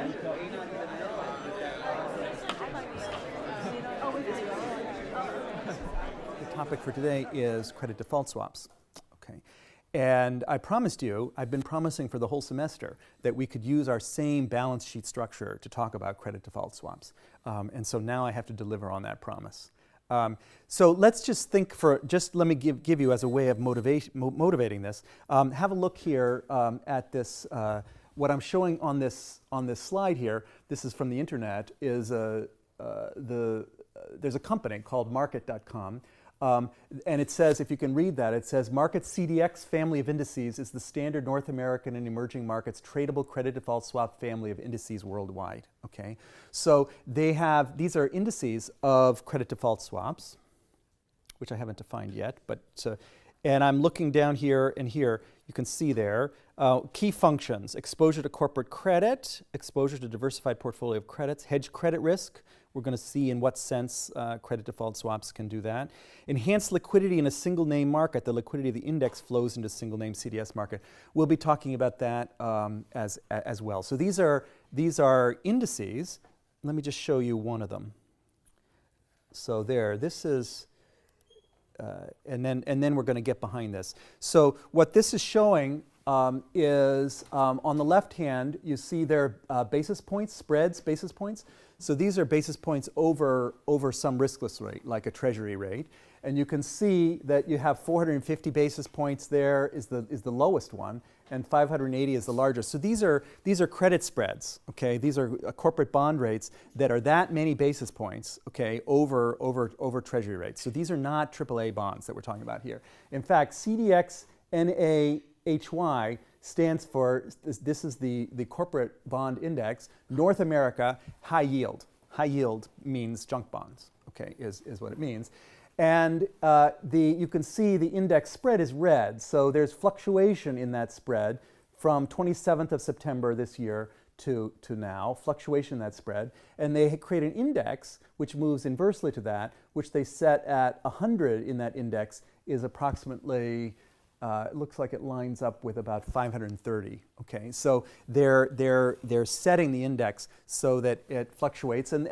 The topic for today is credit default swaps. Okay. And I promised you, I've been promising for the whole semester, that we could use our same balance sheet structure to talk about credit default swaps. And so now I have to deliver on that promise. So let's just think let me give you as a way of motivating this. Have a look here at this, what I'm showing on this slide here. This is from the internet, is there's a company called market.com. And it says, if you can read that, it says Market CDX family of indices is the standard North American and emerging markets tradable credit default swap family of indices worldwide. Okay, so these are indices of credit default swaps, which I haven't defined yet, but and I'm looking down here and here. You can see there key functions: exposure to corporate credit, exposure to diversified portfolio of credits, hedge credit risk. We're going to see in what sense credit default swaps can do that. Enhanced liquidity in a single name market. The liquidity of the index flows into a single name CDS market. We'll be talking about that as well. So these are indices. Let me just show you one of them. So there, this is, and then we're going to get behind this. So what this is showing is on the left hand, you see their basis points, spreads, basis points. So these are basis points over some riskless rate, like a treasury rate. And you can see that you have 450 basis points there is the lowest one, and 580 is the largest. So these are credit spreads, okay? These are corporate bond rates that are that many basis points, okay, over treasury rates. So these are not AAA bonds that we're talking about here. In fact, CDX NAHY stands for, this is the corporate bond index, North America high yield. High yield means junk bonds, okay, is what it means. And you can see the index spread is red, so there's fluctuation in that spread from 27th of September this year to now, fluctuation in that spread. And they create an index which moves inversely to that, which they set at 100 in that index is approximately, it looks like it lines up with about 530. Okay, so they're setting the index so that it fluctuates, and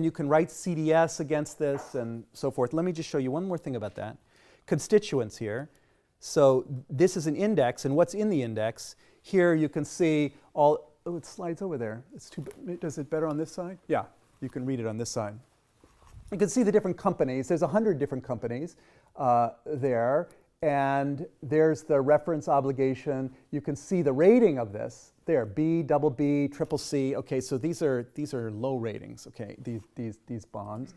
you can write CDS against this and so forth. Let me just show you one more thing about that. Constituents here. So this is an index, and what's in the index? Here you can see all. Oh, it slides over there. It's too. Does it better on this side? Yeah, you can read it on this side. You can see the different companies. There's 100 different companies there. And there's the reference obligation. You can see the rating of this there: B, double B, triple C. Okay, so these are low ratings. Okay, these bonds,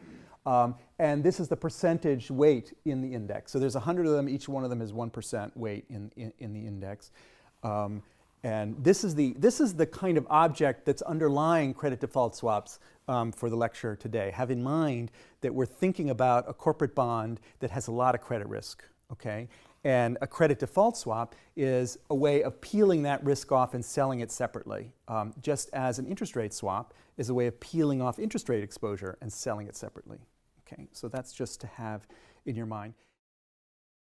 and this is the percentage weight in the index. So there's 100 of them. Each one of them is 1% weight in the index, and this is the kind of object that's underlying credit default swaps for the lecture today. Have in mind that we're thinking about a corporate bond that has a lot of credit risk. Okay, and a credit default swap is a way of peeling that risk off and selling it separately, just as an interest rate swap is a way of peeling off interest rate exposure and selling it separately. Okay, so that's just to have in your mind.